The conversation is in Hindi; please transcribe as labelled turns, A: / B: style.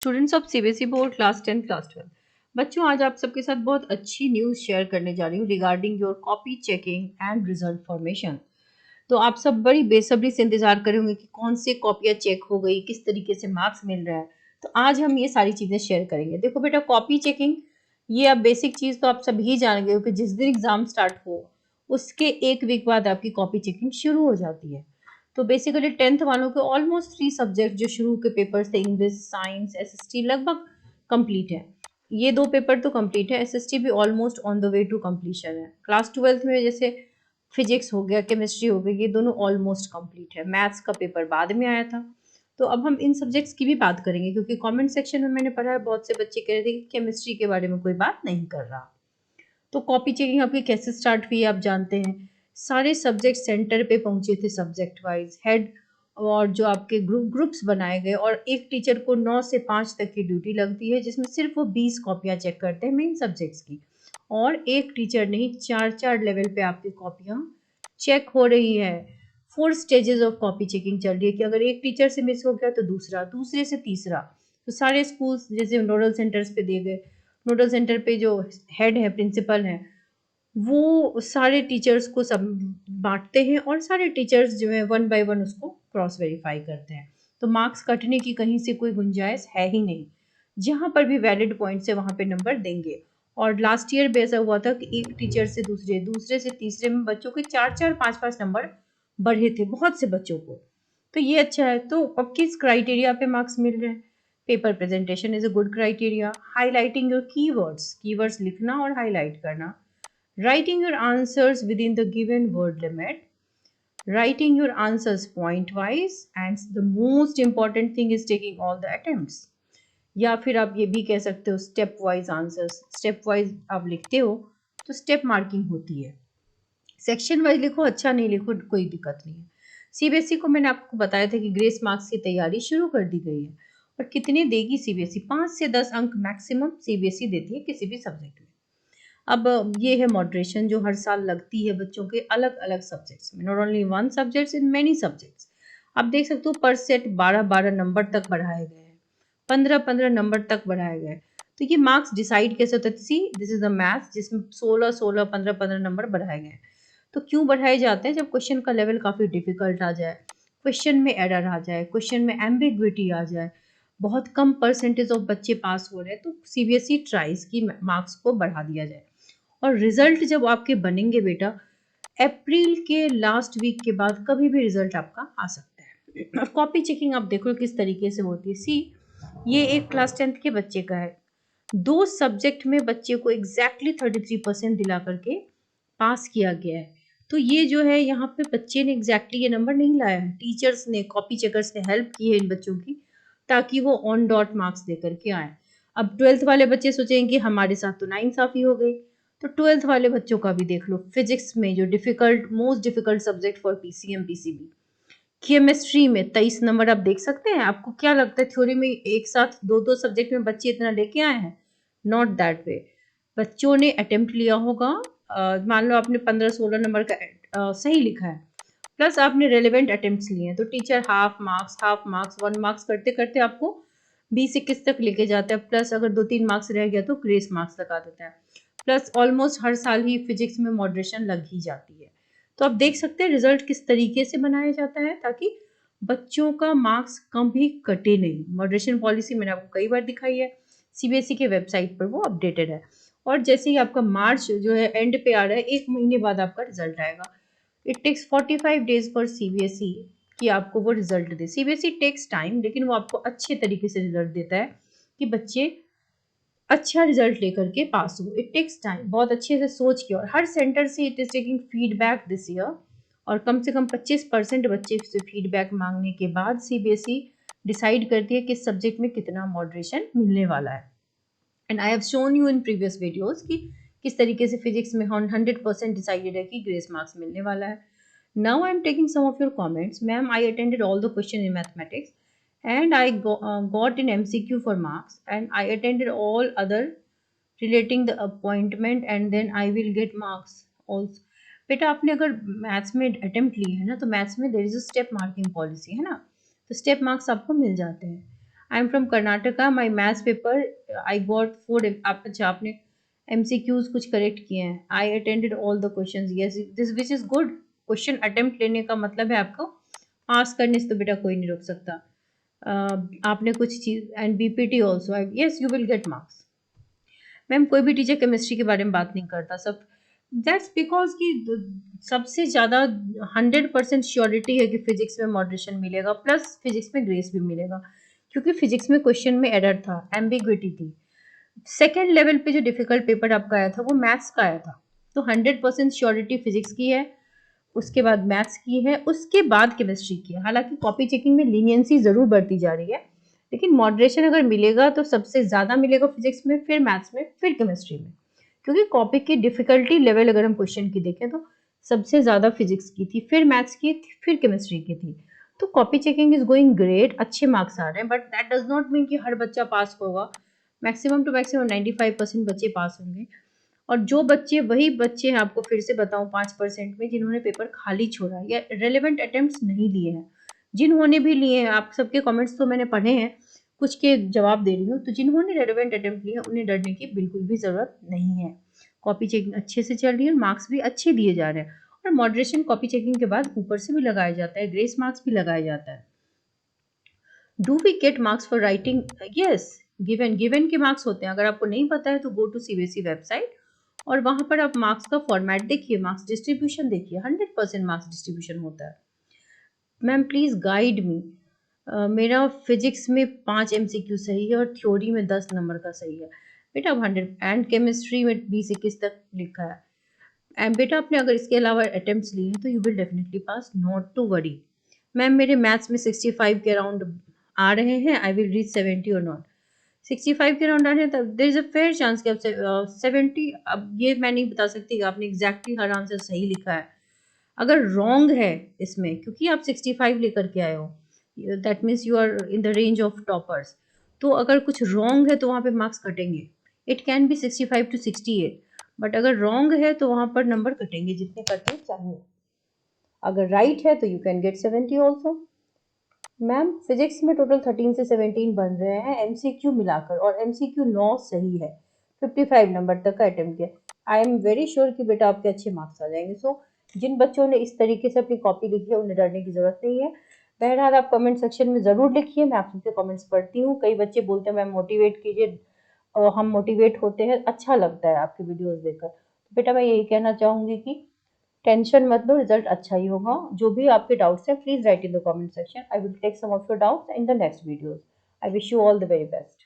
A: Students of CBSE board class 10 class 12। बच्चों, आज आप सबके साथ बहुत अच्छी न्यूज़ शेयर करने जा रही हूँ regarding your copy checking and result formation. तो आप सब बड़ी बेसब्री से इंतजार कर रहे होंगे कि कौन से कॉपियाँ चेक हो गई, किस तरीके से मार्क्स मिल रहा है। तो आज हम ये सारी चीज़ें शेयर करेंगे। देखो बेटा, कॉपी चेकिंग ये अब बेसिक चीज़ तो आप सभी जान गए हो कि जिस दिन एग्जाम स्टार्ट हो उसके एक वीक बाद आपकी कॉपी चेकिंग शुरू हो जाती है। तो बेसिकली 10th वालों के ऑलमोस्ट 3 सब्जेक्ट जो शुरू के पेपर्स थे, इंग्लिश, साइंस, एसएसटी, लगभग कंप्लीट है। ये 2 पेपर तो कंप्लीट है, एसएसटी भी almost on the way to completion है। क्लास 12th में जैसे फिजिक्स हो गया, केमिस्ट्री हो गई, ये दोनों ऑलमोस्ट कंप्लीट है। मैथ्स का पेपर बाद में आया था। तो अब हम इन सब्जेक्ट्स की भी बात करेंगे, क्योंकि कमेंट सेक्शन में मैंने पढ़ा है बहुत से बच्चे कह रहे थे कि केमिस्ट्री के बारे में कोई बात नहीं कर रहा। तो कॉपी चेकिंग आपकी कैसे स्टार्ट हुई आप जानते हैं। सारे सब्जेक्ट सेंटर पे पहुंचे थे सब्जेक्ट वाइज, हेड और जो आपके ग्रुप्स बनाए गए, और एक टीचर को 9 से 5 तक की ड्यूटी लगती है, जिसमें सिर्फ वो 20 कॉपियां चेक करते हैं मेन सब्जेक्ट्स की। और एक टीचर नहीं, 4 लेवल पे आपकी कॉपियां चेक हो रही है। 4 स्टेजेस ऑफ कॉपी चेकिंग चल रही है कि अगर एक टीचर से मिस हो गया तो दूसरा, दूसरे से तीसरा। तो सारे स्कूल्स जैसे नोडल सेंटर्स पे दिए गए, नोडल सेंटर पे जो हेड है, प्रिंसिपल है, वो सारे टीचर्स को सब बांटते हैं और सारे टीचर्स जो है 1 बाय 1 उसको क्रॉस वेरीफाई करते हैं। तो मार्क्स कटने की कहीं से कोई गुंजाइश है ही नहीं। जहाँ पर भी वैलिड पॉइंट है वहाँ पे नंबर देंगे। और लास्ट ईयर भी ऐसा हुआ था कि एक टीचर से दूसरे, दूसरे से तीसरे में बच्चों के 4 5 नंबर बढ़े थे, बहुत से बच्चों को। तो ये अच्छा है। तो अब किस क्राइटेरिया पे मार्क्स मिल रहे हैं? Paper presentation is a good criteria. Highlighting your keywords, keywords लिखना और हाईलाइट करना। Writing your answers within the given word limit. Writing your answers point wise. And the most important thing is taking all the attempts. या फिर आप ये भी कह सकते हो step wise answers. Step wise आप लिखते हो तो स्टेप मार्किंग होती है। सेक्शन वाइज लिखो, अच्छा नहीं लिखो, कोई दिक्कत नहीं है। सीबीएसई को मैंने आपको बताया था कि ग्रेस मार्क्स की तैयारी शुरू कर दी गई है। और कितने देगी सीबीएसई? 5 से 10 अंक मैक्सिमम सीबीएसई देती है किसी भी सब्जेक्ट में। अब ये है मॉडरेशन जो हर साल लगती है बच्चों के अलग अलग सब्जेक्ट्स में, not only one subjects, in many subjects. आप देख सकते हो पर सेट 12 नंबर तक बढ़ाए गए हैं, 15 नंबर तक बढ़ाए गए। तो ये मार्क्स डिसाइड कैसे होता है? सी, दिस इज द मैथ्स जिसमें 16 15 नंबर बढ़ाए गए हैं। तो क्यों बढ़ाए जाते हैं? जब क्वेश्चन का लेवल काफ़ी डिफिकल्ट आ जाए, क्वेश्चन में एरर आ जाए, क्वेश्चन में एम्बिग्विटी आ जाए, बहुत कम परसेंटेज ऑफ बच्चे पास हो रहे हैं, तो सीबीएसई ट्राइज की मार्क्स को बढ़ा दिया जाए। और रिजल्ट जब आपके बनेंगे बेटा, अप्रैल के लास्ट वीक के बाद कभी भी रिजल्ट आपका आ सकता है। और कॉपी चेकिंग आप देखो किस तरीके से होती है। सी, ये एक क्लास 10th के बच्चे का है। 2 सब्जेक्ट में बच्चे को एग्जैक्टली 33% दिला करके पास किया गया है। तो ये जो है, यहाँ पे बच्चे ने एग्जैक्टली ये नंबर नहीं लाया है, टीचर्स ने, कॉपी चेकर्स ने हेल्प की है इन बच्चों की, ताकि वो ऑन डॉट मार्क्स दे करके आए। अब 12th वाले बच्चे सोचेंगे हमारे साथ तो नाइंसाफी हो गई। तो 12th वाले बच्चों का भी देख लो। फिजिक्स में जो difficult, most difficult subject for PCM PCB, chemistry में 23 नंबर। आप देख सकते हैं, आपको क्या लगता है थ्योरी में एक साथ दो दो सब्जेक्ट में बच्चे इतना लेके आए हैं? Not that way. बच्चों ने अटेम्प्ट लिया होगा। मान लो आपने 15 16 नंबर का सही लिखा है, प्लस आपने रेलिवेंट अटेम्प्ट्स लिए हैं, तो टीचर हाफ मार्क्स 1 मार्क्स करते करते आपको 20 21 तक लेके जाता है। प्लस अगर 2 3 मार्क्स रह गया तो ग्रेस मार्क्स लगा देता है। प्लस ऑलमोस्ट हर साल ही फिजिक्स में मॉडरेशन लग ही जाती है। तो आप देख सकते हैं रिजल्ट किस तरीके से बनाया जाता है, ताकि बच्चों का मार्क्स कम भी कटे नहीं। मॉडरेशन पॉलिसी मैंने आपको कई बार दिखाई है, सीबीएसई के वेबसाइट पर वो अपडेटेड है। और जैसे ही आपका मार्च जो है एंड पे आ रहा है, 1 महीने बाद आपका रिजल्ट आएगा। It takes 45 days for CBSE कि आपको वो रिजल्ट दे। सीबीएसई टेक्स टाइम, लेकिन वो आपको अच्छे तरीके से रिजल्ट देता है कि बच्चे अच्छा रिजल्ट लेकर के पास हो। इट टेक्स टाइम, बहुत अच्छे से सोच के। और हर सेंटर से it is taking feedback this year, और कम से कम 25% बच्चे से फीडबैक मांगने के बाद सीबीएसई डिसाइड करती है किस सब्जेक्ट में कितना मॉडरेशन मिलने वाला है। And I have shown you in previous videos कि किस तरीके से फिजिक्स में 100% डिसाइडेड है कि ग्रेस मार्क्स मिलने वाला है। Now I am taking some of your comments. Ma'am, I attended all the question in mathematics and I got in MCQ for marks, and I attended all other relating the appointment, and then I will get marks also. बेटा, आपने अगर मैथ्स में अटेम्प्ट लिए है ना, तो मैथ्स में there is a step marking policy है ना, तो स्टेप मार्क्स आपको मिल जाते हैं। I am from Karnataka, my maths paper I got 4। अच्छा, आपने एमसीक्यूज कुछ करेक्ट किए हैं। I attended all the questions, yes this which is good. Question attempt लेने का मतलब है आपको पास करने से तो बेटा कोई नहीं रोक सकता। आपने कुछ चीज and BPT also, yes you will get marks. Ma'am कोई भी टीचर केमिस्ट्री के बारे में बात नहीं करता, सब दैट्स बिकॉज कि सबसे ज़्यादा 100% श्योरिटी है कि फिजिक्स में मॉडरेशन मिलेगा, प्लस फिजिक्स में ग्रेस भी मिलेगा, क्योंकि फिजिक्स में क्वेश्चन में एरर था, एम्बिग्विटी थी। सेकेंड लेवल पे जो डिफिकल्ट पेपर आपका आया था वो मैथ्स का आया था। तो 100% श्योरिटी फिजिक्स की है, उसके बाद मैथ्स की है, उसके बाद केमिस्ट्री की है। हालांकि कॉपी चेकिंग में लीनियंसी जरूर बढ़ती जा रही है, लेकिन मॉडरेशन अगर मिलेगा तो सबसे ज़्यादा मिलेगा फिजिक्स में, फिर मैथ्स में, फिर केमिस्ट्री में। क्योंकि कॉपी की डिफिकल्टी लेवल अगर हम क्वेश्चन की देखें तो सबसे ज़्यादा फिजिक्स की थी, फिर मैथ्स की थी, फिर केमिस्ट्री की थी। तो copy checking is going great, अच्छे मार्क्स आ रहे हैं, but that does not mean कि हर बच्चा पास होगा। मैक्सिमम टू मैक्सिमम 95% बच्चे पास होंगे। और जो बच्चे, वही बच्चे हैं, आपको फिर से बताऊं, 5% में जिन्होंने पेपर खाली छोड़ा या रेलेवेंट अटेम्प्ट्स नहीं लिए हैं। जिन्होंने भी लिए हैं, आप सबके कमेंट्स तो मैंने पढ़े हैं, कुछ के जवाब दे रही हूँ, तो जिन्होंने रेलेवेंट अटेम्प्ट लिए उन्हें डरने की बिल्कुल भी ज़रूरत नहीं है। कॉपी चेकिंग अच्छे से चल रही है, मार्क्स भी अच्छे दिए जा रहे हैं। और मॉडरेशन कॉपी चेकिंग के बाद ऊपर से भी लगाया जाता है, ग्रेस मार्क्स भी लगाया जाता है। Do we get marks for writing? Yes, given के मार्क्स होते हैं। अगर आपको नहीं पता है तो गो टू सीबीएसई वेबसाइट और वहां पर आप मार्क्स का फॉर्मेट देखिए, मार्क्स डिस्ट्रीब्यूशन देखिए, 100% मार्क्स डिस्ट्रीब्यूशन होता है। Ma'am please guide me. मेरा फिजिक्स में 5 एमसीक्यू सही है और थ्योरी में 10 नंबर का सही है बेटा, 100। एंड केमिस्ट्री में 20-21 तक लिखा है। एंड बेटा आपने अगर इसके अलावा अटेम्प्ट्स लिए हैं तो you will definitely pass, not to worry. Ma'am मेरे मैथ्स में 65 के अराउंड आ रहे हैं, आई विल रीच 70 और नॉट। 65 के अराउंड आ रहे हैं तब there is a fair chance कि आप 70। अब ये मैं नहीं बता सकती कि आपने एग्जैक्टली हर आंसर सही लिखा है। अगर रॉन्ग है इसमें, क्योंकि आप 65 लेकर के आए हो, that means you are in the range of toppers. तो अगर कुछ रॉन्ग है तो वहाँ पे मार्क्स कटेंगे। It can be 65 to 68, but अगर रॉन्ग है तो वहाँ पर नंबर कटेंगे जितने कटने चाहिए। अगर राइट है तो you can get 70 also. Ma'am physics में टोटल 13 से 17 बन रहे हैं एमसीक्यू मिलाकर, और एमसीक्यू 9 सही है, 55 नंबर तक का अटेम्प्ट किया। आई एम वेरी श्योर कि बेटा आपके अच्छे मार्क्स आ जाएंगे। सो जिन बच्चों ने इस तरीके से अपनी कॉपी लिखी है उन्हें डरने की जरूरत नहीं है। बहरहाल आप कमेंट सेक्शन में जरूर लिखिए, मैं आप सबके कमेंट्स पढ़ती हूँ। कई बच्चे बोलते हैं मैम मोटिवेट कीजिए, और हम मोटिवेट होते हैं, अच्छा लगता है आपकी वीडियोस देखकर। तो बेटा मैं यही कहना चाहूंगी कि टेंशन मत लो, रिजल्ट अच्छा ही होगा। जो भी आपके डाउट्स हैं please write in the comment section, I will take some of your doubts in the next videos. I wish you all the very best.